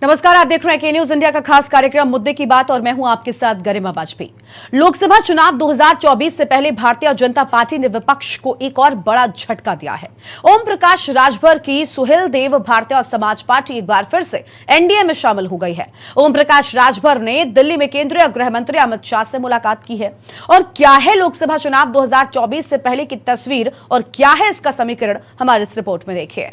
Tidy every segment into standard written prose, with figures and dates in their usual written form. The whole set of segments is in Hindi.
नमस्कार, आप देख रहे हैं के न्यूज इंडिया का खास कार्यक्रम मुद्दे की बात और मैं हूं आपके साथ गरिमा वाजपेयी। लोकसभा चुनाव 2024 से पहले भारतीय जनता पार्टी ने विपक्ष को एक और बड़ा झटका दिया है। ओम प्रकाश राजभर की सुहेलदेव भारतीय समाज पार्टी एक बार फिर से एनडीए में शामिल हो गई है। ओम प्रकाश राजभर ने दिल्ली में केंद्रीय गृह मंत्री अमित शाह से मुलाकात की है। और क्या है लोकसभा चुनाव 2024 से पहले की तस्वीर और क्या है इसका समीकरण, हमारी इस रिपोर्ट में देखिए।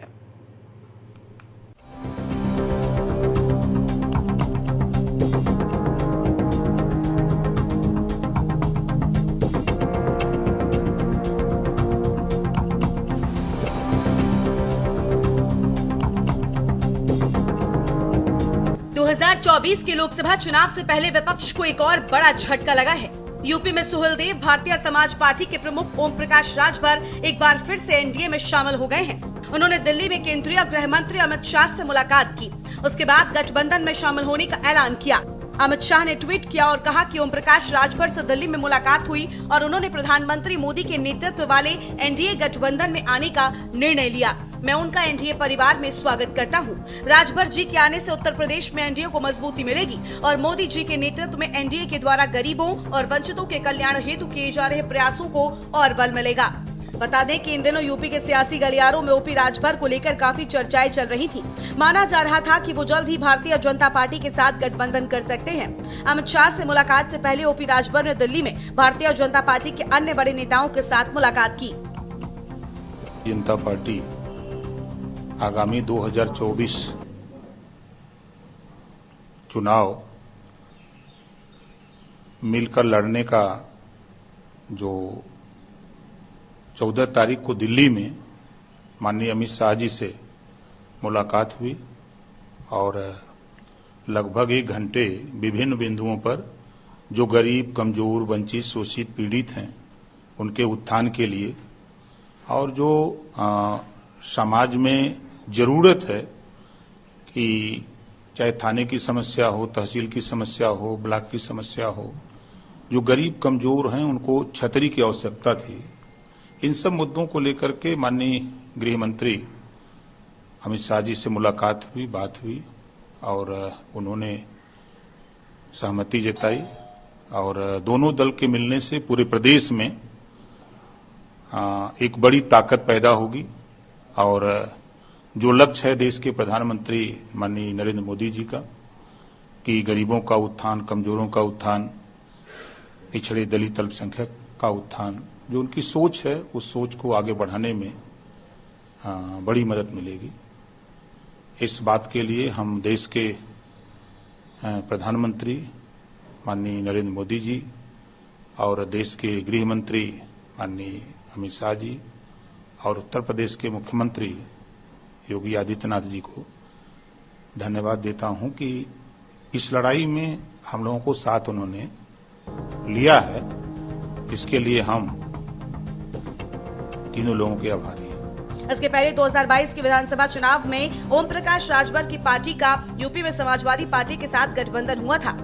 के लोकसभा चुनाव से पहले विपक्ष को एक और बड़ा झटका लगा है। यूपी में सुहेलदेव भारतीय समाज पार्टी के प्रमुख ओम प्रकाश राजभर एक बार फिर से एनडीए में शामिल हो गए हैं। उन्होंने दिल्ली में केंद्रीय गृह मंत्री अमित शाह से मुलाकात की। उसके बाद गठबंधन में शामिल होने का ऐलान किया। अमित शाह ने ट्वीट किया और कहा कि ओम प्रकाश राजभर से दिल्ली में मुलाकात हुई और उन्होंने प्रधानमंत्री मोदी के नेतृत्व वाले एनडीए गठबंधन में आने का निर्णय लिया। मैं उनका एनडीए परिवार में स्वागत करता हूं। राजभर जी के आने से उत्तर प्रदेश में एनडीए को मजबूती मिलेगी और मोदी जी के नेतृत्व में एनडीए के द्वारा गरीबों और वंचितों के कल्याण हेतु किए जा रहे प्रयासों को और बल मिलेगा। बता दें कि इन दिनों यूपी के सियासी गलियारों में ओपी राजभर को लेकर काफी चर्चाएं चल रही थी। माना जा रहा था कि वो जल्द ही भारतीय जनता पार्टी के साथ गठबंधन कर सकते हैं। अमित शाह से मुलाकात से पहले ओपी राजभर ने दिल्ली में भारतीय जनता पार्टी के अन्य बड़े नेताओं के साथ मुलाकात की। जनता पार्टी आगामी 2024 चुनाव मिलकर लड़ने का जो 14 तारीख को दिल्ली में माननीय अमित शाह जी से मुलाकात हुई और लगभग 1 घंटे विभिन्न बिंदुओं पर जो गरीब, कमजोर, वंचित, शोषित, पीड़ित हैं उनके उत्थान के लिए और जो समाज में जरूरत है कि चाहे थाने की समस्या हो, तहसील की समस्या हो, ब्लॉक की समस्या हो, जो गरीब कमजोर हैं उनको छतरी की आवश्यकता थी। इन सब मुद्दों को लेकर के माननीय गृह मंत्री अमित शाह जी से मुलाकात हुई, बात हुई और उन्होंने सहमति जताई और दोनों दल के मिलने से पूरे प्रदेश में एक बड़ी ताकत पैदा होगी और जो लक्ष्य है देश के प्रधानमंत्री माननीय नरेंद्र मोदी जी का कि गरीबों का उत्थान, कमजोरों का उत्थान, पिछड़े दलित अल्पसंख्यक का उत्थान, जो उनकी सोच है उस सोच को आगे बढ़ाने में बड़ी मदद मिलेगी। इस बात के लिए हम देश के प्रधानमंत्री माननीय नरेंद्र मोदी जी और देश के गृह मंत्री माननीय अमित शाह जी और उत्तर प्रदेश के मुख्यमंत्री योगी आदित्यनाथ जी को धन्यवाद देता हूं कि इस लड़ाई में हम लोगों को साथ उन्होंने लिया है। इसके लिए हम तीनों लोगों के आभारी हैं। इसके पहले 2022 के विधानसभा चुनाव में ओम प्रकाश राजभर की पार्टी का यूपी में समाजवादी पार्टी के साथ गठबंधन हुआ था।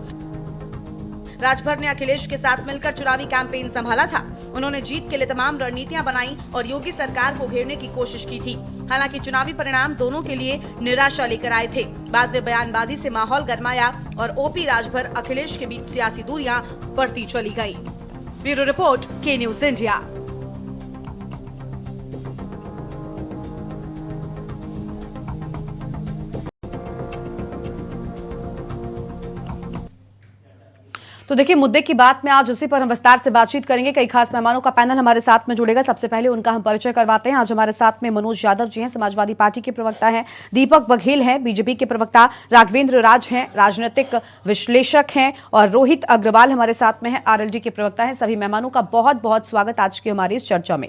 राजभर ने अखिलेश के साथ मिलकर चुनावी कैंपेन संभाला था। उन्होंने जीत के लिए तमाम रणनीतियां बनाई और योगी सरकार को घेरने की कोशिश की थी। हालांकि चुनावी परिणाम दोनों के लिए निराशा लेकर आए थे। बाद में बयानबाजी से माहौल गरमाया और ओपी राजभर अखिलेश के बीच सियासी दूरियां बढ़ती चली गई। ब्यूरो रिपोर्ट, के न्यूज इंडिया। तो देखिए, मुद्दे की बात में आज उसी पर हम विस्तार से बातचीत करेंगे। कई खास मेहमानों का पैनल हमारे साथ में जुड़ेगा। सबसे पहले उनका हम परिचय करवाते हैं। आज हमारे साथ में मनोज यादव जी हैं, समाजवादी पार्टी के प्रवक्ता हैं। दीपक बघेल हैं, बीजेपी के प्रवक्ता। राघवेंद्र राज हैं, राजनीतिक विश्लेषक हैं और रोहित अग्रवाल हमारे साथ में हैं, आरएलडी के प्रवक्ता हैं। सभी मेहमानों का बहुत बहुत स्वागत आज की हमारी इस चर्चा में।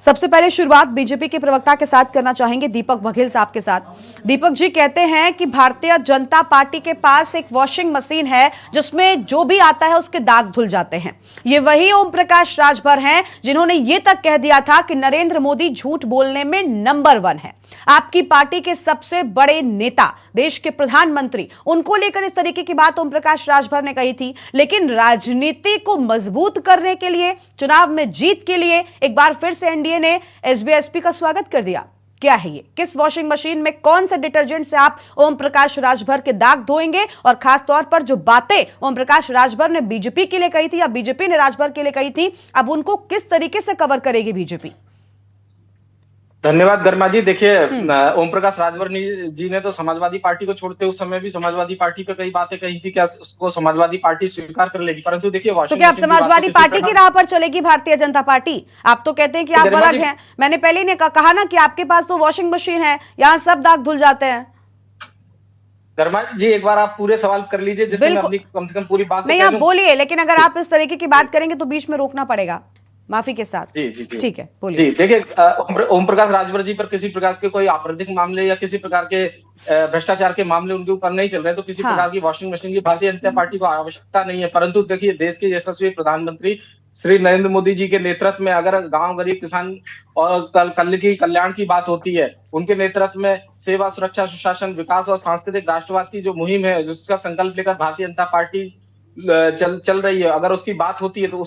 सबसे पहले शुरुआत बीजेपी के प्रवक्ता के साथ करना चाहेंगे, दीपक बघेल साहब के साथ। दीपक जी कहते हैं कि भारतीय जनता पार्टी के पास एक वॉशिंग मशीन है जिसमें जो भी आता है उसके दाग धुल जाते हैं। ये वही ओम प्रकाश राजभर हैं जिन्होंने ये तक कह दिया था कि नरेंद्र मोदी झूठ बोलने में नंबर 1 है। आपकी पार्टी के सबसे बड़े नेता, देश के प्रधानमंत्री, उनको लेकर इस तरीके की बात ओम प्रकाश राजभर ने कही थी। लेकिन राजनीति को मजबूत करने के लिए, चुनाव में जीत के लिए एक बार फिर से एनडीए ने एसबीएसपी का स्वागत कर दिया। क्या है ये, किस वॉशिंग मशीन में कौन से डिटर्जेंट से आप ओम प्रकाश राजभर के दाग धोएंगे, और खास तौर पर जो बातें ओम प्रकाश राजभर ने बीजेपी के लिए कही थी या बीजेपी ने राजभर के लिए कही थी, अब उनको किस तरीके से कवर करेगी बीजेपी। धन्यवाद गर्मा जी। देखिए, ओम प्रकाश राजभर जी ने तो समाजवादी पार्टी को छोड़ते उस समय भी समाजवादी पार्टी पे कई बातें कही थी, क्या उसको समाजवादी पार्टी स्वीकार कर लेगी, परंतु देखिए तो क्या अब समाजवादी पार्टी की राह पर चलेगी भारतीय जनता पार्टी? आप तो कहते हैं कि आप अलग हैं, मैंने पहले ही कहा ना कि आपके पास तो वॉशिंग मशीन है, यहाँ सब दाग धुल जाते हैं। गर्मा जी, एक बार आप पूरे सवाल कर लीजिए जिससे मैं अपनी कम से कम पूरी बात नहीं, आप बोलिए, लेकिन अगर आप इस तरीके की बात करेंगे तो बीच में रोकना पड़ेगा, माफी के साथ। जी जी जी, ठीक है, बोलिए। जी देखिए, ओम प्रकाश राजभर जी पर किसी प्रकार के कोई आपराधिक मामले या किसी प्रकार के भ्रष्टाचार के मामले उनके ऊपर नहीं चल रहे, तो किसी प्रकार की वॉशिंग मशीन की भारतीय जनता पार्टी को आवश्यकता नहीं है। परंतु देखिए, देश के यशस्वी प्रधानमंत्री श्री नरेंद्र मोदी जी के नेतृत्व में अगर गांव गरीब किसान और कल्याण की बात होती है, उनके नेतृत्व में सेवा सुरक्षा सुशासन विकास और सांस्कृतिक राष्ट्रवाद की जो मुहिम है, जिसका संकल्प लेकर भारतीय जनता पार्टी चल रही है, अगर उसकी बात होती है तो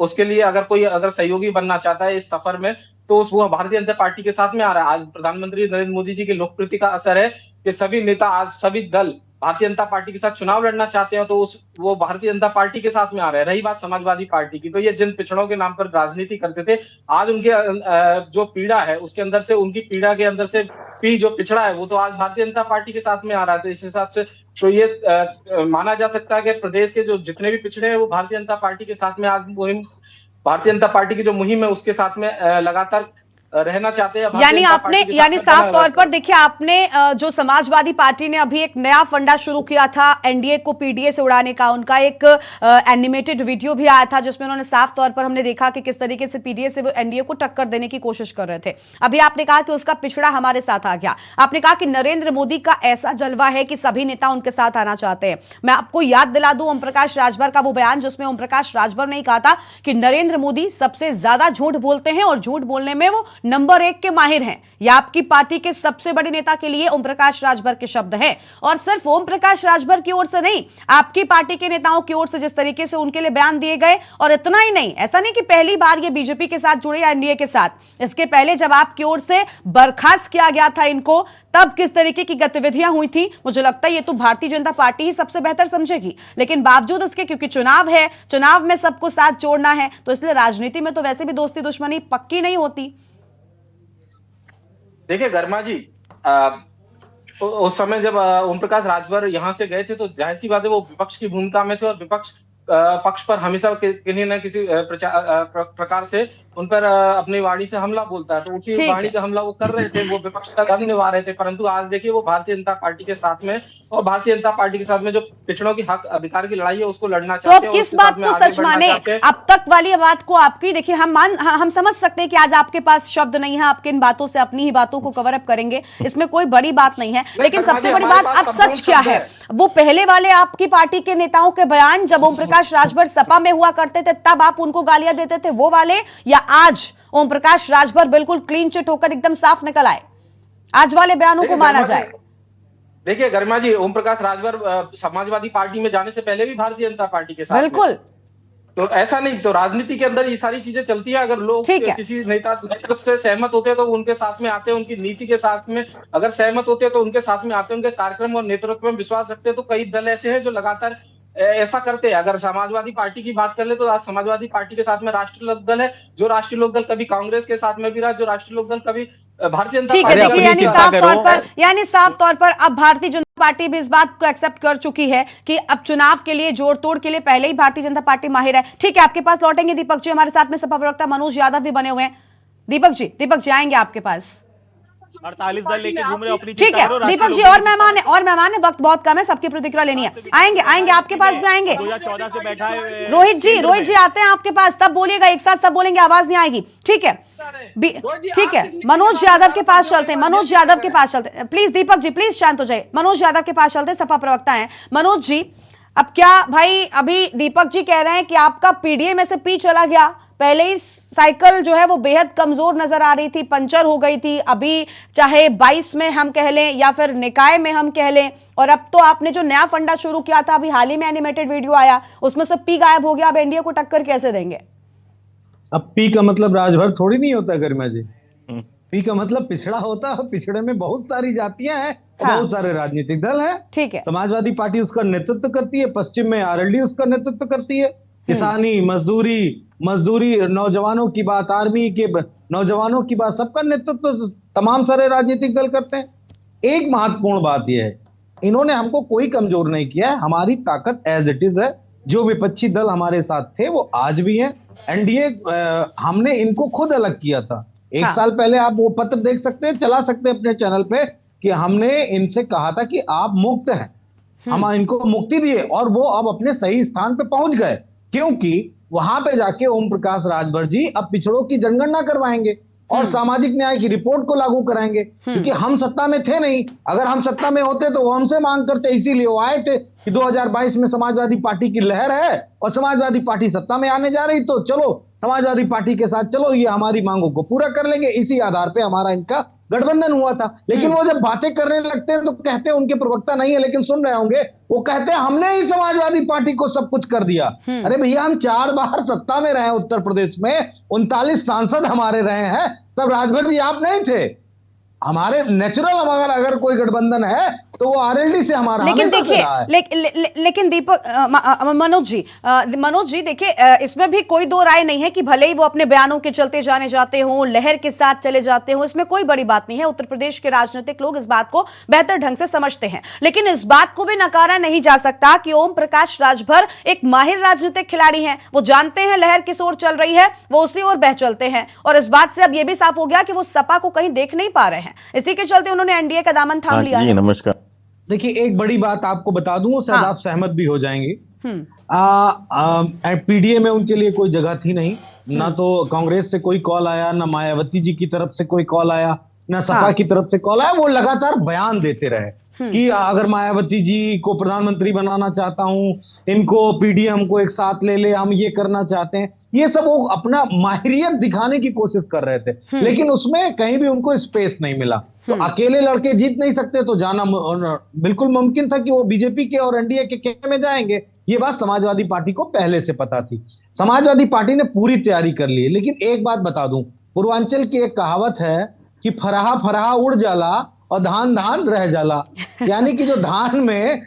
उसके लिए अगर कोई सहयोगी बनना चाहता है इस सफर में, तो वो भारतीय जनता पार्टी के साथ में आ रहा है। आज प्रधानमंत्री नरेंद्र मोदी जी की लोकप्रियता का असर है कि सभी नेता, आज सभी दल भारतीय जनता पार्टी के साथ चुनाव लड़ना चाहते हैं, तो वो भारतीय जनता पार्टी के साथ में आ रहे हैं। रही बात समाजवादी पार्टी की, तो ये जिन पिछड़ों के नाम पर राजनीति करते थे, आज उनके जो पीड़ा है उसके अंदर से, उनकी पीड़ा के अंदर से जो पिछड़ा है, वो तो आज भारतीय जनता पार्टी के साथ में आ रहा है। तो इस हिसाब से तो ये माना जा सकता है कि प्रदेश के जो जितने भी पिछड़े हैं वो भारतीय जनता पार्टी के साथ में आज मुहिम, भारतीय जनता पार्टी की जो मुहिम है उसके साथ में लगातार रहना चाहते हैं। यानी साफ तौर पर देखिए, आपने जो समाजवादी पार्टी ने अभी एक नया फंडा शुरू किया था एनडीए को पीडीए से उड़ाने का, उनका एक एनिमेटेड वीडियो भी आया था जिसमें उन्होंने साफ तौर पर, हमने देखा कि किस तरीके से पीडीए से वो एनडीए को टक्कर देने की कोशिश कर रहे थे। अभी आपने कहा कि उसका पिछड़ा हमारे साथ आ गया, आपने कहा कि नरेंद्र मोदी का ऐसा जलवा है कि सभी नेता उनके साथ आना चाहते हैं। मैं आपको याद दिला दूं ओम प्रकाश राजभर का वो बयान जिसमें ओम प्रकाश राजभर ने कहा था कि नरेंद्र मोदी सबसे ज्यादा झूठ बोलते हैं और झूठ बोलने में वो नंबर 1 के माहिर हैं। यह आपकी पार्टी के सबसे बड़े नेता के लिए ओम प्रकाश राजभर के शब्द हैं, और सिर्फ ओम प्रकाश राजभर की ओर से नहीं, आपकी पार्टी के नेताओं की ओर से जिस तरीके से उनके लिए बयान दिए गए। और इतना ही नहीं, ऐसा नहीं कि पहली बार ये बीजेपी के साथ जुड़े या एनडीए के साथ, इसके पहले जब आपकी ओर से बर्खास्त किया गया था इनको, तब किस तरीके की गतिविधियां हुई थी, मुझे लगता है ये तो भारतीय जनता पार्टी ही सबसे बेहतर समझेगी। लेकिन बावजूद इसके, क्योंकि चुनाव है, चुनाव में सबको साथ जोड़ना है, तो इसलिए राजनीति में तो वैसे भी दोस्ती दुश्मनी पक्की नहीं होती। देखिए गर्मा जी, उस समय जब ओम प्रकाश राजभर यहाँ से गए थे, तो जाहिर सी बात है वो विपक्ष की भूमिका में थे, और विपक्ष पक्ष पर हमेशा किसी न किसी प्रकार से उन पर अपनी वाणी से हमला बोलता है, तो उसी वाणी का हमला वो कर रहे थे, वो विपक्ष का गम निभा रहे थे। परंतु आज देखिए, वो भारतीय जनता पार्टी के साथ में, और भारतीय जनता पार्टी के साथ में जो पिछड़ों की हक अधिकार की लड़ाई है उसको लड़ना चाहते हैं। तो किस बात को सच माने? अब तक वाली बात को आपकी, देखिए हम समझ सकते हैं कि आज आपके पास शब्द नहीं है, आपके इन बातों से अपनी ही बातों को कवर अप करेंगे, इसमें कोई बड़ी बात नहीं है। लेकिन सबसे बड़ी बात, अब सच क्या है? वो पहले वाले आपकी पार्टी के नेताओं के बयान जब ओम प्रकाश राजभर सपा में हुआ करते थे तब आप उनको गालियां देते थे, वो वाले, या आज ओम प्रकाश राजभर बिल्कुल क्लीन चिट होकर एकदम साफ निकल आए, आज वाले बयानों को माना जाए? देखिए गर्मा जी, ओम प्रकाश राजभर समाजवादी पार्टी में जाने से पहले भी भारतीय जनता पार्टी के साथ, बिल्कुल, तो ऐसा नहीं, तो राजनीति के अंदर ये सारी चीजें चलती है। अगर लोग किसी नेतृत्व से सहमत होते हैं तो उनके साथ में आते हैं, उनकी नीति के साथ में अगर सहमत होते हैं तो उनके साथ में आते हैं, उनके कार्यक्रम और नेतृत्व में विश्वास रखते हैं। तो कई दल ऐसे हैं जो लगातार ऐसा करते हैं। अगर समाजवादी पार्टी की बात कर ले तो आज समाजवादी पार्टी के साथ में राष्ट्रीय लोकदल है, जो राष्ट्रीय लोकदल कभी कांग्रेस के साथ में भी रहा, जो राष्ट्रीय लोकदल कभी भारतीय जनता पार्टी। यानी साफ तौर पर अब भारतीय जनता पार्टी भी इस बात को एक्सेप्ट कर चुकी है कि अब चुनाव के लिए, जोड़ तोड़ के लिए पहले ही भारतीय जनता पार्टी माहिर है। ठीक है, आपके पास लौटेंगे दीपक जी, हमारे साथ में सपा प्रवक्ता मनोज यादव भी बने हुए हैं। दीपक जी आएंगे आपके पास। 48 दल लेके घूम रहे अपनी। ठीक है दीपक जी, और मेहमान है, वक्त बहुत कम है, सबकी प्रतिक्रिया लेनी है। आएंगे आपके पास भी आएंगे। 2014 से बैठा है रोहित जी आते हैं आपके पास, तब बोलिएगा, एक साथ सब बोलेंगे, आवाज नहीं आएगी। ठीक है, मनोज यादव के पास चलते हैं, प्लीज दीपक जी प्लीज शांत हो जाए, मनोज यादव के पास चलते हैं, सपा प्रवक्ता हैं। मनोज जी, अब क्या भाई, अभी दीपक जी कह रहे हैं कि आपका पीडीए में से पी चला गया, पहले ही साइकिल जो है वो बेहद कमजोर नजर आ रही थी, पंचर हो गई थी, अभी चाहे 22 में हम कह लें या फिर निकाय में हम कह लें, और अब तो आपने जो नया फंडा शुरू किया था, अभी हाल ही में एनिमेटेड वीडियो आया, उसमें से पी गायब हो गया, अब एनडीए को टक्कर कैसे देंगे? अब पी का मतलब राजभर थोड़ी नहीं होता गरिमा जी। पी का मतलब पिछड़ा होता है, पिछड़े में बहुत सारी जातियां हैं और हाँ। बहुत सारे राजनीतिक दल हैं। ठीक है। समाजवादी पार्टी उसका नेतृत्व करती है, पश्चिम में आरएलडी उसका नेतृत्व करती है। किसानी, मजदूरी नौजवानों की बात, आर्मी के नौजवानों की बात, सबका नेतृत्व तमाम सारे राजनीतिक दल करते हैं। एक महत्वपूर्ण बात यह है, इन्होंने हमको कोई कमजोर नहीं किया है, हमारी ताकत एज इट इज है। जो विपक्षी दल हमारे साथ थे वो आज भी हैं। एनडीए हमने इनको खुद अलग किया था। एक हाँ। साल पहले आप वो पत्र देख सकते हैं, चला सकते हैं अपने चैनल पे, कि हमने इनसे कहा था कि आप मुक्त हैं, हम इनको मुक्ति दिए और वो अब अपने सही स्थान पे पहुंच गए, क्योंकि वहां पे जाके ओम प्रकाश राजभर जी अब पिछड़ों की जनगणना करवाएंगे और सामाजिक न्याय की रिपोर्ट को लागू कराएंगे। क्योंकि हम सत्ता में थे नहीं, अगर हम सत्ता में होते तो वो हमसे मांग करते, इसीलिए वो आए थे कि 2022 में समाजवादी पार्टी की लहर है और समाजवादी पार्टी सत्ता में आने जा रही, तो चलो समाजवादी पार्टी के साथ चलो, ये हमारी मांगों को पूरा कर लेंगे। इसी आधार पे हमारा इनका गठबंधन हुआ था। लेकिन वो जब बातें करने लगते हैं तो कहते हैं उनके प्रवक्ता नहीं है, लेकिन सुन रहे होंगे, वो कहते हैं हमने ही समाजवादी पार्टी को सब कुछ कर दिया। अरे भैया, हम 4 बार सत्ता में रहे उत्तर प्रदेश में, 39 सांसद हमारे रहे हैं, तब राजभर जी आप नहीं थे। हमारे नेचुरल अगर कोई गठबंधन है तो वो आरएलडी से हमारा लेकिन देखिए लेकिन दीपक मनोज जी देखिए, इसमें भी कोई दो राय नहीं है कि भले ही वो अपने बयानों के चलते जाने जाते हों, लहर के साथ चले जाते हों, इसमें कोई बड़ी बात नहीं है। उत्तर प्रदेश के राजनीतिक लोग इस बात को बेहतर ढंग से समझते हैं, लेकिन इस बात को भी नकारा नहीं जा सकता कि ओम प्रकाश राजभर एक माहिर राजनीतिक खिलाड़ी हैं। वो जानते हैं लहर किस ओर चल रही है, वो उसी ओर बह चलते हैं। और इस बात से अब यह भी साफ हो गया कि वो सपा को कहीं देख नहीं पा रहे हैं, इसी के चलते उन्होंने एनडीए का दामन थाम लिया है। नमस्कार। देखिए, एक बड़ी बात आपको बता दूं, शायद आप सहमत भी हो जाएंगे। पीडीए में उनके लिए कोई जगह थी नहीं, ना तो कांग्रेस से कोई कॉल आया, ना मायावती जी की तरफ से कोई कॉल आया, ना सपा की तरफ से कॉल आया। वो लगातार बयान देते रहे कि अगर मायावती जी को प्रधानमंत्री बनाना चाहता हूं, इनको पीडीए हमको एक साथ ले ले, हम ये करना चाहते हैं। ये सब वो अपना माहिरियत दिखाने की कोशिश कर रहे थे, लेकिन उसमें कहीं भी उनको स्पेस नहीं मिला। तो अकेले लड़के जीत नहीं सकते, तो जाना बिल्कुल मुमकिन था कि वो बीजेपी के और एनडीए के खेमे में जाएंगे। ये बात समाजवादी पार्टी को पहले से पता थी। समाजवादी पार्टी ने पूरी तैयारी कर ली है। लेकिन एक बात बता दूं, पूर्वांचल की एक कहावत है कि फराहा फराहा उड़ जाला और धान धान रह जाला। यानी कि जो धान में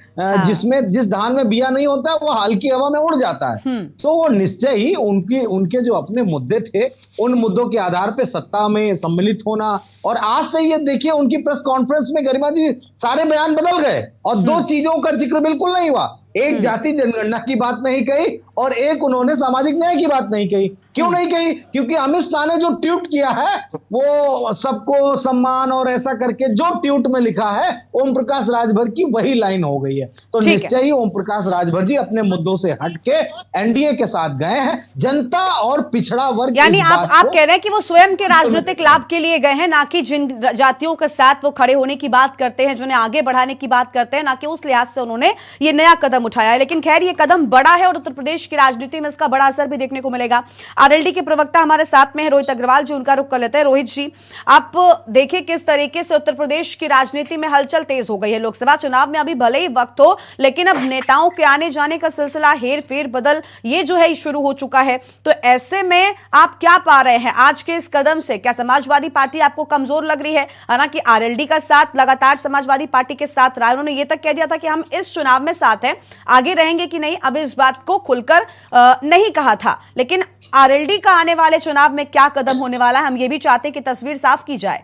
जिस धान में बिया नहीं होता वो हल्की हवा में उड़ जाता है। तो वो निश्चय ही उनके जो अपने मुद्दे थे, उन मुद्दों के आधार पे सत्ता में सम्मिलित होना। और आज से ये देखिए, उनकी प्रेस कॉन्फ्रेंस में गरिमा जी सारे बयान बदल गए और 2 चीजों का जिक्र बिल्कुल नहीं हुआ। एक जाति जनगणना की बात नहीं कही और एक उन्होंने सामाजिक न्याय की बात नहीं कही। क्यों नहीं कही? क्योंकि अमित शाह ने जो ट्वीट किया है वो सबको सम्मान और ऐसा करके जो ट्वीट में लिखा है ओम प्रकाश राजभर की वही लाइन हो गई है। तो निश्चय ही ओम प्रकाश राजभर जी अपने मुद्दों से हटके एनडीए के साथ गए हैं। जनता और पिछड़ा वर्ग, यानी आप कह रहे हैं कि वो स्वयं के राजनीतिक लाभ के लिए गए हैं, ना कि जिन जातियों के साथ वो खड़े होने की बात करते हैं, जिन्हें आगे बढ़ाने की बात करते हैं, ना कि उस लिहाज से उन्होंने ये नया कदम उठाया है। लेकिन खैर, ये कदम बड़ा है और उत्तर प्रदेश की राजनीति में इसका बड़ा असर भी देखने को मिलेगा। आरएलडी के प्रवक्ता हमारे साथ में है रोहित अग्रवाल जी, उनका रुख कर लेते हैं। रोहित जी, आप देखिए किस तरीके से उत्तर प्रदेश की राजनीति में हलचल तेज हो गई है। लोकसभा चुनाव में अभी भले ही वक्त हो, लेकिन अब नेताओं के आने जाने का सिलसिला, हेर फेर बदल, ये जो है शुरू हो चुका है। तो ऐसे में आप क्या पा रहे हैं आज के इस कदम से? क्या समाजवादी पार्टी आपको कमजोर लग रही है? हालांकि आरएलडी का साथ लगातार समाजवादी पार्टी के साथ रहा, उन्होंने ये तक कह दिया था कि हम इस चुनाव में साथ हैं, आगे रहेंगे कि नहीं अब इस बात को खुलकर नहीं कहा था। लेकिन आरएलडी का आने वाले चुनाव में क्या कदम होने वाला है, हम ये भी चाहते हैं कि तस्वीर साफ की जाए।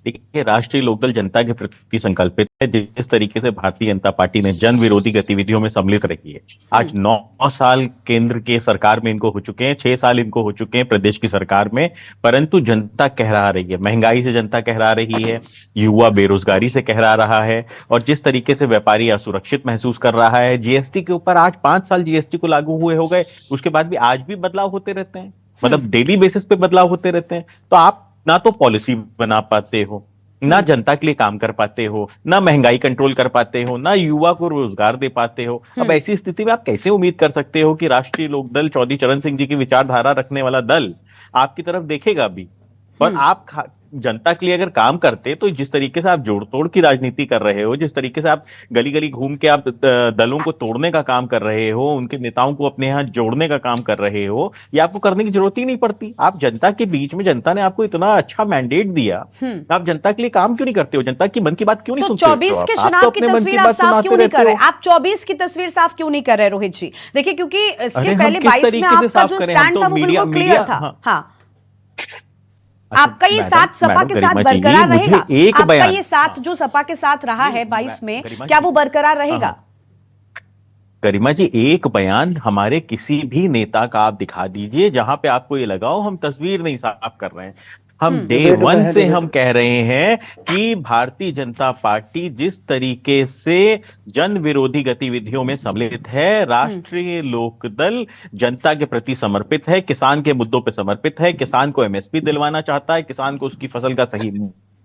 देखिए, राष्ट्रीय लोकदल जनता के प्रति संकल्पित है। जिस तरीके से भारतीय जनता पार्टी ने जन विरोधी गतिविधियों में सम्मिलित रखी है, आज 9 साल केंद्र के सरकार में इनको हो चुके हैं, 6 साल इनको हो चुके हैं प्रदेश की सरकार में, परंतु जनता कहरा रही है। महंगाई से जनता कहरा रही है, युवा बेरोजगारी से कहरा रहा है, और जिस तरीके से व्यापारी असुरक्षित महसूस कर रहा है। जीएसटी के ऊपर आज 5 साल जीएसटी को लागू हुए हो गए, उसके बाद भी आज भी बदलाव होते रहते हैं, मतलब डेली बेसिस पे बदलाव होते रहते हैं। तो आप ना तो पॉलिसी बना पाते हो, ना जनता के लिए काम कर पाते हो, ना महंगाई कंट्रोल कर पाते हो, ना युवा को रोजगार दे पाते हो। अब ऐसी स्थिति में आप कैसे उम्मीद कर सकते हो कि राष्ट्रीय लोकदल, चौधरी चरण सिंह जी की विचारधारा रखने वाला दल आपकी तरफ देखेगा भी? और आप जनता के लिए अगर काम करते तो जिस तरीके से आप जोड़ तोड़ की राजनीति कर रहे हो, जिस तरीके से आप गली गली घूम के आप दलों को तोड़ने का काम कर रहे हो, उनके नेताओं को अपने यहाँ जोड़ने का काम कर रहे हो, ये आपको करने की जरूरत ही नहीं पड़ती। आप जनता के बीच में, जनता ने आपको इतना अच्छा मैंडेट दिया, आप जनता के लिए काम क्यों नहीं करते हो? जनता की मन की बात क्यों नहीं सुनते हो? 24 के चुनाव की तस्वीर आप साफ क्यों नहीं कर रहे? आप 24 की तस्वीर साफ क्यों नहीं कर रहे रोहित जी? देखिए, क्योंकि इसके पहले 22 में आपका जो स्टैंड था वो बिल्कुल क्लियर था। हाँ, आपका ये साथ सपा के साथ बरकरार रहेगा? आपका ये साथ जो सपा के साथ रहा है 22 में, क्या वो बरकरार रहेगा? गरिमा जी, एक बयान हमारे किसी भी नेता का आप दिखा दीजिए जहां पे आपको ये लगाओ हम तस्वीर नहीं साफ कर रहे हैं। हम डे वन से हम कह रहे हैं कि भारतीय जनता पार्टी जिस तरीके से जन विरोधी गतिविधियों में सम्मिलित है, राष्ट्रीय लोकदल जनता के प्रति समर्पित है, किसान के मुद्दों पर समर्पित है, किसान को एमएसपी दिलवाना चाहता है, किसान को उसकी फसल का सही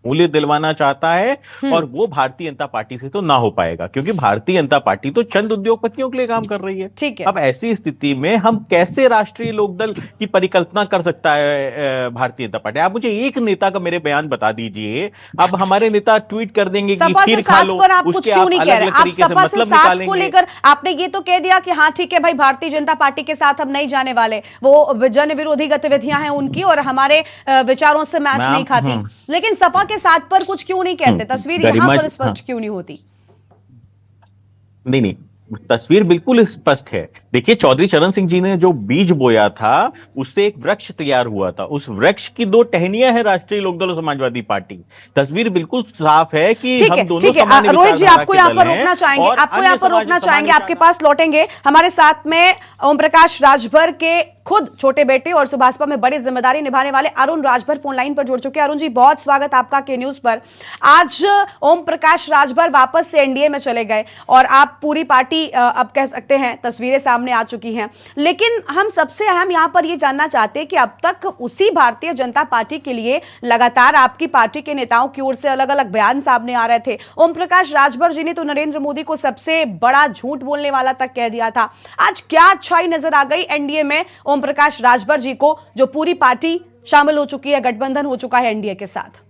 मूल्य दिलवाना चाहता है, और वो भारतीय जनता पार्टी से तो ना हो पाएगा, क्योंकि भारतीय जनता पार्टी तो चंद उद्योगपतियों के लिए काम कर रही है। ठीक है। अब ऐसी स्थिति में हम कैसे राष्ट्रीय लोकदल की परिकल्पना कर सकता है भारतीय जनता पार्टी? आप मुझे एक नेता का मेरे बयान बता दीजिए। अब हमारे नेता ट्वीट कर देंगे कि खीर खा लो, आप कुछ क्यों नहीं कह रहे? आप सपा से साथ को लेकर आपने ये तो कह दिया कि हाँ ठीक है भाई, भारतीय जनता पार्टी के साथ हम नहीं जाने वाले, वो जन विरोधी गतिविधियां हैं उनकी और हमारे विचारों से मैच नहीं खाती, लेकिन सपा के साथ पर कुछ क्यों नहीं कहते? तस्वीर यहां पर स्पष्ट क्यों नहीं होती? नहीं, तस्वीर बिल्कुल स्पष्ट है। देखिए, चौधरी चरण सिंह जी ने जो बीज बोया था उससे एक वृक्ष तैयार हुआ था। उस वृक्ष की दो टहनियां हैं राष्ट्रीय लोकदल और समाजवादी पार्टी। तस्वीर बिल्कुल साफ है कि हम दोनों सामान्य रोहित जी, आपको यहाँ पर रोकना चाहेंगे, आपको यहाँ पर रोकना चाहेंगे, आपके पास लौटेंगे। हमारे साथ में ओम प्रकाश राजभर के खुद छोटे बेटे और सुभाषपा में बड़ी जिम्मेदारी निभाने वाले अरुण राजभर फोन लाइन पर जुड़ चुके हैं। अरुण जी, बहुत स्वागत आपका के न्यूज पर। आज ओम प्रकाश राजभर वापस से एनडीए में चले गए और आप पूरी पार्टी अब कह सकते हैं तस्वीरें सामने आ चुकी हैं, लेकिन हम सबसे अहम यहां पर यह जानना चाहते हैं कि अब तक उसी भारतीय जनता पार्टी के लिए लगातार आपकी पार्टी के नेताओं की ओर से अलग अलग बयान सामने आ रहे थे। ओम प्रकाश राजभर जी ने तो नरेंद्र मोदी को सबसे बड़ा झूठ बोलने वाला तक कह दिया था। आज क्या अच्छाई नजर आ गई एनडीए में ओम प्रकाश राजभर जी को, जो पूरी पार्टी शामिल हो चुकी है, गठबंधन हो चुका है एनडीए के साथ?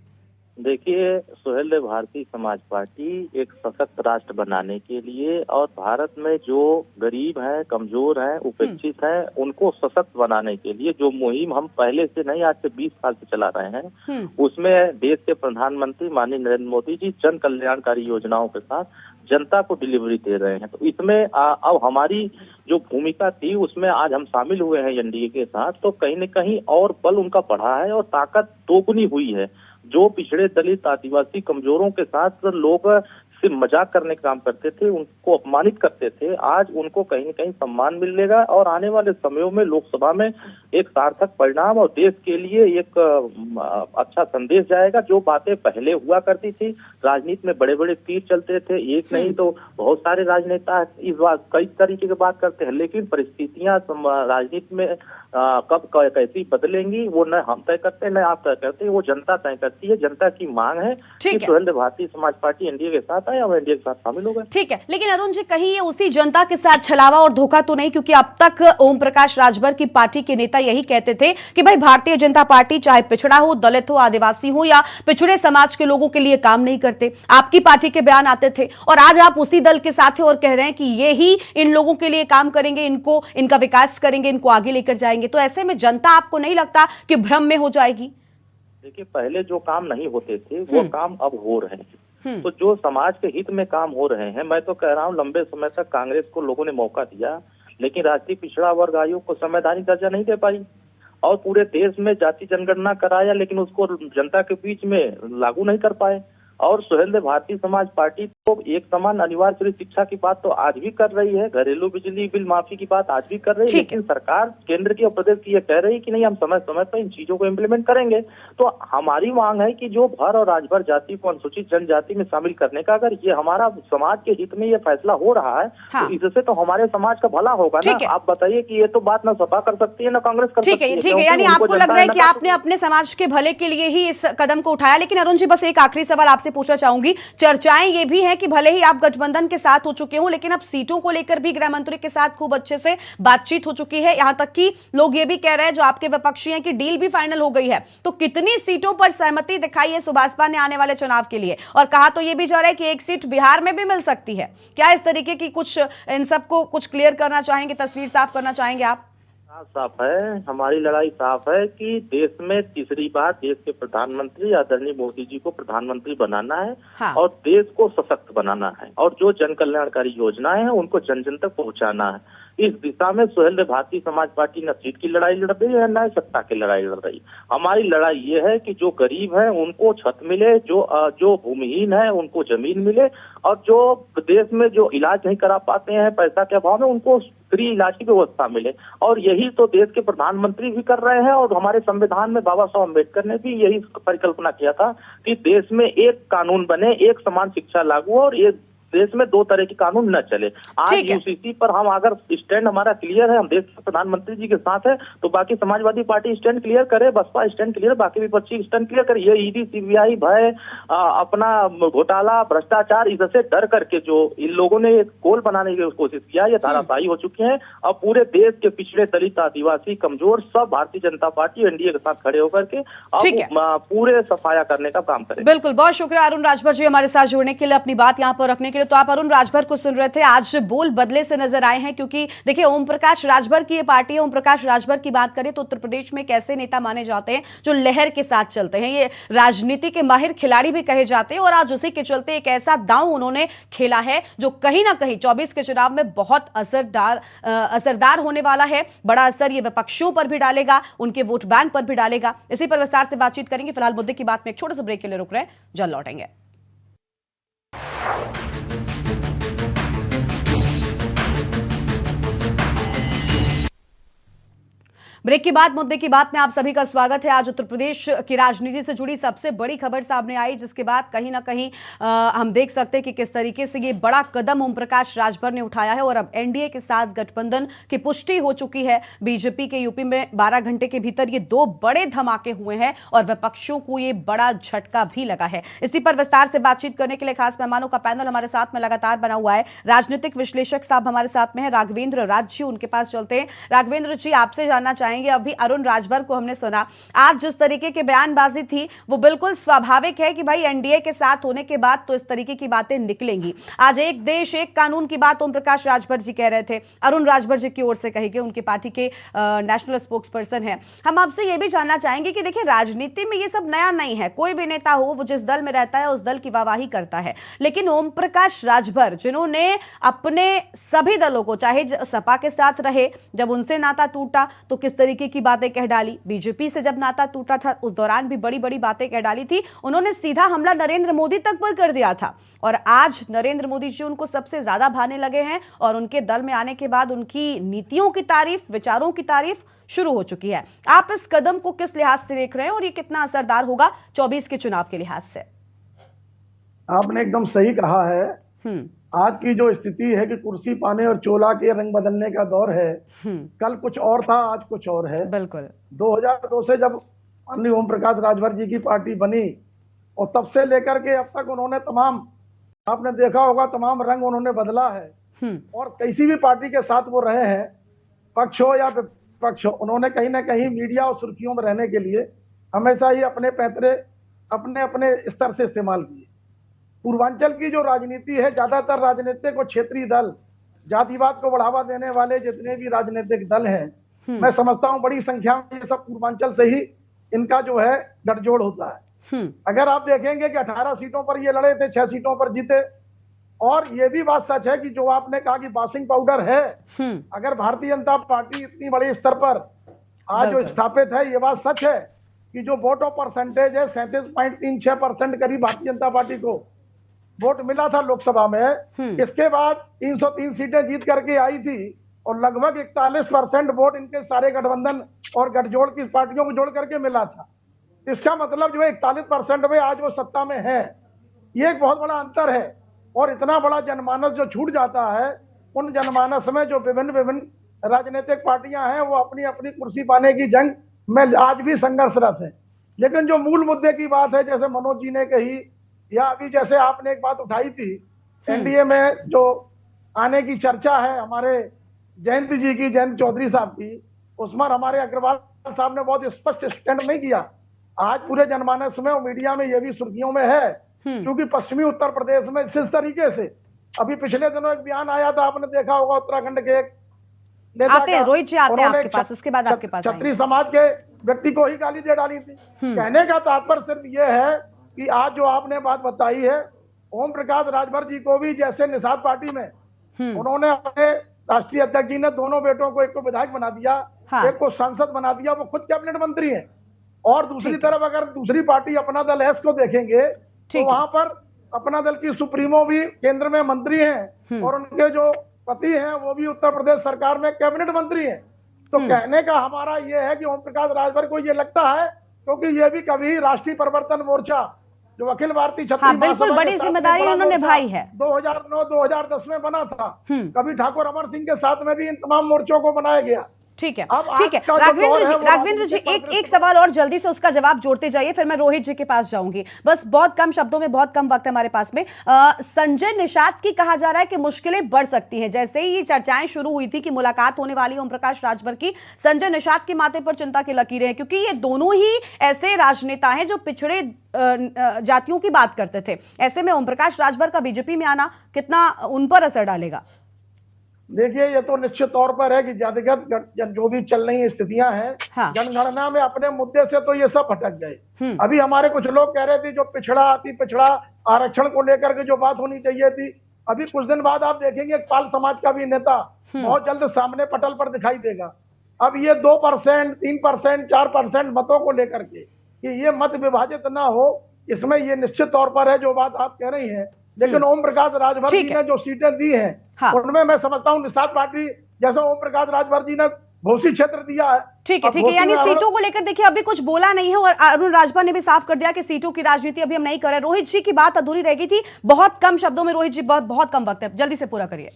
देखिए सुहेल, भारतीय समाज पार्टी एक सशक्त राष्ट्र बनाने के लिए और भारत में जो गरीब हैं, कमजोर हैं, उपेक्षित हैं, उनको सशक्त बनाने के लिए जो मुहिम हम पहले से नहीं आज से 20 साल से चला रहे हैं, उसमें देश के प्रधानमंत्री माननीय नरेंद्र मोदी जी जन कल्याणकारी योजनाओं के साथ जनता को डिलीवरी दे रहे हैं। तो इसमें अब हमारी जो भूमिका थी उसमें आज हम शामिल हुए हैं एनडीए के साथ, तो कहीं न कहीं और बल उनका बढ़ा है और ताकत दोगुनी हुई है। जो पिछड़े, दलित, आदिवासी, कमजोरों के साथ लोग से मजाक करने का काम करते थे, उनको अपमानित करते थे, आज उनको कहीं न कहीं सम्मान मिलेगा और आने वाले समयों में लोकसभा में एक सार्थक परिणाम और देश के लिए एक अच्छा संदेश जाएगा। जो बातें पहले हुआ करती थी, राजनीति में बड़े बड़े तीर चलते थे, एक नहीं तो बहुत सारे राजनेता इस बात कई तरीके की बात करते हैं, लेकिन परिस्थितियां राजनीति में कब कैसी बदलेंगी वो न हम तय करते न आप तय करते, वो जनता तय करती है। जनता की मांग है कि भारतीय समाज पार्टी एनडीए के साथ आए और एनडीए के साथ शामिल हो गए। ठीक है, लेकिन अरुण जी, कहीं ये उसी जनता के साथ छलावा और धोखा तो नहीं? क्योंकि अब तक ओम प्रकाश राजभर की पार्टी के नेता यही कहते थे कि भाई भारतीय जनता पार्टी चाहे पिछड़ा हो, दलित हो, आदिवासी हो या पिछड़े समाज के लोगों के लिए काम नहीं करते। आपकी पार्टी के बयान आते थे और आज आप उसी दल के साथ हैं और कह रहे हैं कि ये ही इन लोगों के लिए काम करेंगे, इनको इनका विकास करेंगे, इनको आगे लेकर जाएंगे। तो ऐसे में जनता आपको नहीं लगता कि भ्रम में हो जाएगी? देखिए, पहले जो काम नहीं होते थे वो काम अब हो रहे हैं। तो जो समाज के हित में काम हो रहे हैं, मैं तो कह रहा हूँ लंबे समय तक कांग्रेस को लोगों ने मौका दिया, लेकिन राष्ट्रीय पिछड़ा वर्ग आयोग को संवैधानिक दर्जा नहीं दे पाई और पूरे देश में जाति जनगणना कराया, लेकिन उसको जनता के बीच में लागू नहीं कर पाए। और सुहेल, भारतीय समाज पार्टी तो एक समान अनिवार्य शिक्षा की बात तो आज भी कर रही है, घरेलू बिजली बिल माफी की बात आज भी कर रही है, लेकिन सरकार केंद्र की और प्रदेश की ये कह रही है कि नहीं, हम समय समय पर इन चीजों को इम्प्लीमेंट करेंगे। तो हमारी मांग है कि जो भर और राजभर जाति को अनुसूचित जनजाति में शामिल करने का, अगर ये हमारा समाज के हित में ये फैसला हो रहा है, तो इससे तो हमारे समाज का भला होगा ना। आप बताइए कि ये तो बात ना सपा कर सकती है ना कांग्रेस कर सकती है। ठीक है, यानी आपको लग रहा है कि आपने अपने समाज के भले के लिए ही इस कदम को उठाया। लेकिन अरुण जी, बस एक आखिरी सवाल आपसे आपसे पूछना चाहूंगी, चर्चाएं ये भी हैं कि भले ही आप गठबंधन के साथ हो चुके हो, लेकिन अब सीटों को लेकर भी गृह मंत्री के साथ खूब अच्छे से बातचीत हो चुकी है। यहां तक कि लोग ये भी कह रहे हैं, जो आपके विपक्षी हैं, कि डील भी फाइनल हो गई है। तो कितनी सीटों पर सहमति दिखाई है सुभाषपा ने आने वाले चुनाव के लिए? और कहा तो ये भी जा रहा है कि एक सीट बिहार में भी मिल सकती है। क्या इस तरीके की कुछ इन सबको कुछ क्लियर करना चाहेंगे, तस्वीर साफ करना चाहेंगे आप? साफ है, हमारी लड़ाई साफ है कि देश में तीसरी बार देश के प्रधानमंत्री आदरणीय मोदी जी को प्रधानमंत्री बनाना है। हाँ। और देश को सशक्त बनाना है, और जो जन कल्याणकारी योजनाएं हैं उनको जन जन तक पहुंचाना है। इस दिशा में सुहेलदेव भारतीय समाज पार्टी न सीट की लड़ाई लड़ रही है, न सत्ता की लड़ाई लड़ रही। हमारी लड़ाई ये है कि जो गरीब है उनको छत मिले, जो भूमिहीन है उनको जमीन मिले, और जो देश में जो इलाज नहीं करा पाते हैं पैसा के अभाव में, उनको फ्री इलाज की व्यवस्था मिले। और यही तो देश के प्रधानमंत्री भी कर रहे हैं। और हमारे संविधान में बाबा साहब अम्बेडकर ने भी यही परिकल्पना किया था कि देश में एक कानून बने, एक समान शिक्षा लागू हो, और एक देश में दो तरह के कानून न चले। आज यूसीसी पर हम अगर स्टैंड हमारा क्लियर है, हम देश के प्रधानमंत्री जी के साथ है, तो बाकी समाजवादी पार्टी स्टैंड क्लियर करे, बसपा स्टैंड क्लियर, बाकी विपक्षी स्टैंड क्लियर करे। ये ईडी सीबीआई भय, अपना घोटाला भ्रष्टाचार, इससे डर करके जो इन लोगों ने एक गोल बनाने की कोशिश किया, ये धाराशाही हो चुके हैं। अब पूरे देश के पिछड़े, दलित, आदिवासी, कमजोर सब भारतीय जनता पार्टी एनडीए के साथ खड़े होकर के अब पूरे सफाया करने का काम करें। बिल्कुल, बहुत शुक्रिया अरुण राजभर जी हमारे साथ जुड़ने के लिए, अपनी बात यहाँ पर रखने के लिए। तो आप अरुण राजभर को सुन रहे थे। आज बोल बदले से नजर आए हैं, क्योंकि देखिए ओम प्रकाश राजभर की ये पार्टी है। ओम प्रकाश राजभर की बात करें तो उत्तर प्रदेश में एक ऐसे नेता माने जाते हैं जो लहर के साथ चलते हैं, ये राजनीति के माहिर खिलाड़ी भी कहे जाते हैं। और आज उसी के चलते एक ऐसा दांव उन्होंने खेला है जो कहीं ना कहीं 24 के चुनाव में बहुत असरदार होने वाला है। बड़ा असर ये विपक्षों पर भी डालेगा, उनके वोट बैंक पर भी डालेगा। इसी पर विस्तार से बातचीत करेंगे। फिलहाल मुद्दे की बात में एक छोटे से ब्रेक के लिए रुक रहे हैं, जल्द लौटेंगे। ब्रेक के बाद मुद्दे की बात में आप सभी का स्वागत है। आज उत्तर प्रदेश की राजनीति से जुड़ी सबसे बड़ी खबर सामने आई, जिसके बाद कहीं ना कहीं हम देख सकते हैं कि किस तरीके से ये बड़ा कदम ओम प्रकाश राजभर ने उठाया है। और अब एनडीए के साथ गठबंधन की पुष्टि हो चुकी है। बीजेपी के यूपी में 12 घंटे के भीतर ये 2 बड़े धमाके हुए हैं और विपक्षों को ये बड़ा झटका भी लगा है। इसी पर विस्तार से बातचीत करने के लिए खास मेहमानों का पैनल हमारे साथ में लगातार बना हुआ है। राजनीतिक विश्लेषक साहब हमारे साथ में है, राघवेंद्र राज जी, उनके पास चलते हैं। राघवेंद्र जी, आपसे जानना चाहेंगे, अभी अरुण राजभर को हमने सुना, आज जिस तरीके की बयानबाजी थी वो बिल्कुल स्वाभाविक है कि भाई एनडीए के साथ होने के बाद तो इस तरीके की बातें निकलेंगी। आज एक देश एक कानून की बात ओम प्रकाश राजभर जी कह रहे थे, अरुण राजभर जी की ओर से कही गई, उनकी पार्टी के नेशनल स्पोक्स पर्सन है। हम आपसे ये भी जानना चाहेंगे कि देखिए राजनीति में ये सब नया नहीं है, कोई भी नेता हो वो जिस दल में रहता है उस दल की वाहवाही करता है। लेकिन ओम प्रकाश राजभर जिन्होंने अपने सभी दलों को, चाहे सपा के साथ रहे, जब उनसे नाता टूटा तो किस तरीके की बातें कह डाली, बीजेपी से जब नाता टूटा था उस दौरान भी बड़ी बड़ी बातें कह डाली थी, उन्होंने सीधा हमला नरेंद्र मोदी तक पर कर दिया था। और आज नरेंद्र मोदी जी उनको सबसे ज्यादा भाने लगे हैं और उनके दल में आने के बाद उनकी नीतियों की तारीफ, विचारों की तारीफ शुरू हो चुकी है। आप इस कदम को किस लिहाज से देख रहे हैं और ये कितना असरदार होगा 24 के चुनाव के लिहाज से? आपने एकदम सही कहा है। आज की जो स्थिति है कि कुर्सी पाने और चोला के रंग बदलने का दौर है। कल कुछ और था, आज कुछ और है। बिल्कुल 2002 से जब माननीय ओम प्रकाश राजभर जी की पार्टी बनी और तब से लेकर के अब तक उन्होंने तमाम, आपने देखा होगा, तमाम रंग उन्होंने बदला है। और किसी भी पार्टी के साथ वो रहे हैं, पक्ष हो या विपक्ष हो, उन्होंने कहीं ना कहीं मीडिया और सुर्खियों में रहने के लिए हमेशा ही अपने पैतरे अपने अपने स्तर से इस्तेमाल किए। पूर्वांचल की जो राजनीति है, ज्यादातर राजनीतिक और क्षेत्रीय दल, जातिवाद को बढ़ावा देने वाले जितने भी राजनीतिक दल हैं, मैं समझता हूं बड़ी संख्या में ये सब पूर्वांचल से ही इनका जो है गठजोड़ होता है। अगर आप देखेंगे कि 18 सीटों पर ये लड़े थे, 6 सीटों पर जीते। और ये भी बात सच है कि जो आपने कहा कि बासिंग पाउडर है, अगर भारतीय जनता पार्टी इतनी बड़े स्तर पर आज जो स्थापित है, ये बात सच है कि जो वोटों परसेंटेज है 37.36% करीब भारतीय जनता पार्टी को वोट मिला था लोकसभा में। इसके बाद 303 सीटें जीत करके आई थी और लगभग 41% वोट इनके सारे गठबंधन और गठजोड़ की पार्टियों को जोड़ करके मिला था। इसका मतलब जो है 41% में आज वो सत्ता में है। ये एक बहुत बड़ा अंतर है। और इतना बड़ा जनमानस जो छूट जाता है, उन जनमानस में जो विभिन्न राजनीतिक पार्टियां हैं वो अपनी अपनी कुर्सी पाने की जंग में आज भी संघर्षरत है। लेकिन जो मूल मुद्दे की बात है, जैसे मनोज जी ने कही या अभी जैसे आपने एक बात उठाई थी एनडीए में जो आने की चर्चा है हमारे जयंत जी की, जयंत चौधरी साहब की, उसमें हमारे अग्रवाल साहब ने बहुत स्पष्ट स्टैंड नहीं किया। आज पूरे जनमानस में और मीडिया में ये भी सुर्खियों में है, क्योंकि पश्चिमी उत्तर प्रदेश में इस तरीके से अभी पिछले दिनों एक बयान आया था, आपने देखा होगा, उत्तराखंड के एक नेता आते हैं रोहित जी, आते हैं आपके पास, इसके बाद आपके पास क्षत्रिय समाज के व्यक्ति को ही गाली दे डाली थी। कहने का तात्पर्य सिर्फ ये है कि आज जो आपने बात बताई है, ओम प्रकाश राजभर जी को भी जैसे निषाद पार्टी में उन्होंने अपने राष्ट्रीय अध्यक्ष जी ने दोनों बेटों को, एक को विधायक बना दिया, एक को सांसद बना दिया, वो खुद कैबिनेट मंत्री हैं। और दूसरी तरफ अगर दूसरी पार्टी अपना दल है को देखेंगे तो वहां पर अपना दल की सुप्रीमो भी केंद्र में मंत्री हैं और उनके जो पति हैं वो भी उत्तर प्रदेश सरकार में कैबिनेट मंत्री हैं। तो कहने का हमारा ये है कि ओम प्रकाश राजभर को ये लगता है, क्योंकि ये भी कभी राष्ट्रीय परिवर्तन मोर्चा जो अखिल भारतीय क्षत्रिय बिल्कुल बड़ी जिम्मेदारी उन्होंने निभाई है, 2009-2010 में बना था। कभी ठाकुर अमर सिंह के साथ में भी इन तमाम मोर्चों को बनाया गया। ठीक है, ठीक है। राघवेंद्र जी एक सवाल और जल्दी से उसका जवाब जोड़ते जाइए, फिर मैं रोहित जी के पास जाऊंगी। बस बहुत कम शब्दों में, बहुत कम वक्त है हमारे पास में। संजय निषाद की कहा जा रहा है कि मुश्किलें बढ़ सकती हैं। जैसे ही ये चर्चाएं शुरू हुई थी कि मुलाकात होने वाली ओम प्रकाश राजभर की, संजय निषाद के माथे पर चिंता की लकीरें हैं, क्योंकि ये दोनों ही ऐसे राजनेता हैं जो पिछड़े जातियों की बात करते थे। ऐसे में ओम प्रकाश राजभर का बीजेपी में आना कितना उन पर असर डालेगा? देखिए, ये तो निश्चित तौर पर है कि जातिगत जो भी चल रही स्थितियां हैं, जनगणना में अपने मुद्दे से तो ये सब भटक गए। अभी हमारे कुछ लोग कह रहे थे जो पिछड़ा अति पिछड़ा आरक्षण को लेकर के जो बात होनी चाहिए थी, अभी कुछ दिन बाद आप देखेंगे एक पाल समाज का भी नेता बहुत जल्द सामने पटल पर दिखाई देगा। अब ये 2%, 3%, 4% मतों को लेकर के कि ये मत विभाजित ना हो, इसमें ये निश्चित तौर पर है जो बात आप कह रही हैं। लेकिन ओम प्रकाश राजभर जी ने जो सीटें दी हैं उनमें मैं समझता हूं निषाद पार्टी जैसा ओम प्रकाश राजभर जी ने घोषित क्षेत्र दिया है। ठीक है, ठीक है। यानी सीटों को लेकर देखिए अभी कुछ बोला नहीं है और अरुण राजभर ने भी साफ कर दिया कि सीटों की राजनीति अभी हम नहीं कर रहे। रोहित जी की बात अधूरी रह गई थी, बहुत कम शब्दों में। रोहित जी, बहुत कम वक्त है, जल्दी से पूरा करिए।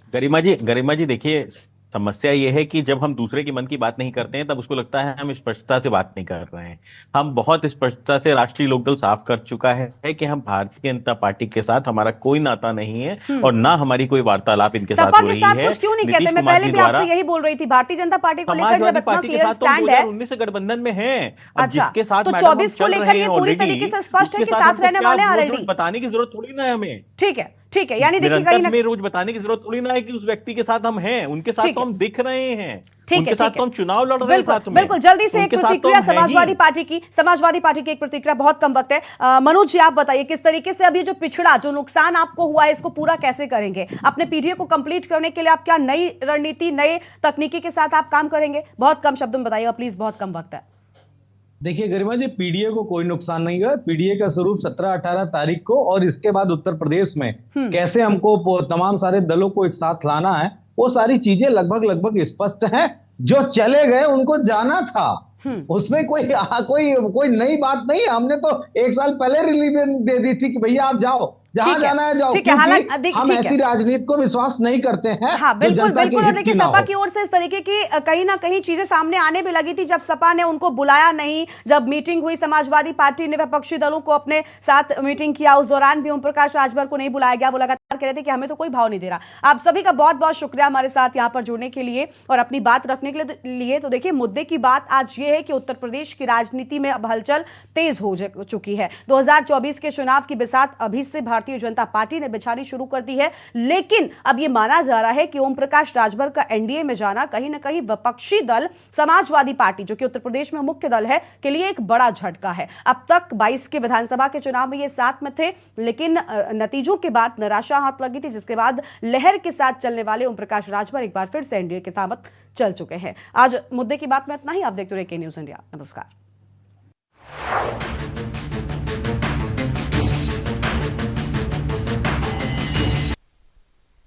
गरिमा जी देखिए, समस्या यह है कि जब हम दूसरे के मन की बात नहीं करते हैं तब उसको लगता है हम स्पष्टता से बात नहीं कर रहे हैं। हम बहुत स्पष्टता से राष्ट्रीय लोकदल साफ कर चुका है कि हम भारतीय जनता पार्टी के साथ हमारा कोई नाता नहीं है और ना हमारी कोई वार्तालाप इनके साथ हो रही है। कुछ क्यों नहीं कहते? मैं पहले भी आपसे यही बोल रही थी, भारतीय जनता पार्टी को लेकर जब इतना क्लियर स्टैंड है, 2019 से गठबंधन में है, जिसके साथ तो 24 को लेकर ये पूरी तरीके से स्पष्ट है कि साथ रहने वाले ऑलरेडी। बताने की जरूरत थोड़ी ना है हमें। ठीक है, ठीक है। यानी देखिए कहीं ना रोज बताने की जरूरत थोड़ी ना है कि उस व्यक्ति के साथ हम हैं, उनके साथ तो हम दिख रहे हैं, उनके साथ तो हम चुनाव लड़ रहे हैं साथ में। बिल्कुल, जल्दी से एक प्रतिक्रिया समाजवादी पार्टी की एक प्रतिक्रिया, बहुत कम वक्त है। मनोज जी, आप बताइए किस तरीके से अभी जो पिछड़ा, जो नुकसान आपको हुआ है, इसको पूरा कैसे करेंगे? अपने पीडीए को कंप्लीट करने के लिए आप क्या नई रणनीति, नए तकनीकी के साथ आप काम करेंगे? बहुत कम शब्दों में बताइएगा प्लीज, बहुत कम वक्त है। देखिए गरिमा जी, पीडीए को कोई नुकसान नहीं हुआ। पीडीए का स्वरूप 17-18 तारीख को और इसके बाद उत्तर प्रदेश में कैसे हमको तमाम सारे दलों को एक साथ लाना है, वो सारी चीजें लगभग स्पष्ट हैं। जो चले गए उनको जाना था, उसमें कोई नई बात नहीं। हमने तो 1 साल पहले रिलीज दे दी थी कि भैया आप जाओ, जहां जाना है जाओ, क्योंकि हम ऐसी राजनीति को विश्वास नहीं करते हैं। हाँ, बिल्कुल। और देखिए सपा की ओर से इस तरीके की कहीं ना कहीं चीजें सामने आने भी लगी थी जब सपा ने उनको बुलाया नहीं, जब मीटिंग हुई, समाजवादी पार्टी ने विपक्षी दलों को अपने साथ मीटिंग किया, उस दौरान भी ओम प्रकाश राजभर को नहीं बुलाया गया। वो लगातार कह रहे थे कि हमें तो कोई भाव नहीं दे रहा। आप सभी का बहुत बहुत शुक्रिया हमारे साथ यहाँ पर जुड़ने के लिए और अपनी बात रखने के लिए। तो देखिए, मुद्दे की बात आज ये है कि उत्तर प्रदेश की राजनीति में अब हलचल तेज हो चुकी है। 2024 के चुनाव की बिसात अभी से भारतीय जनता पार्टी ने बिछानी शुरू कर दी है, लेकिन अब यह माना जा रहा है कि ओम प्रकाश राजभर का एनडीए में जाना कहीं ना कहीं विपक्षी दल समाजवादी पार्टी, जो कि उत्तर प्रदेश में मुख्य दल है, के लिए एक बड़ा झटका है। अब तक 22 के विधानसभा के चुनाव में ये साथ में थे, लेकिन नतीजों के बाद निराशा हाथ लगी थी, जिसके बाद लहर के साथ चलने वाले ओम प्रकाश राजभर एक बार फिर से एनडीए के साथ चल चुके हैं। आज मुद्दे की बात में इतना ही। आप देखते रहिए के न्यूज़ इंडिया। नमस्कार।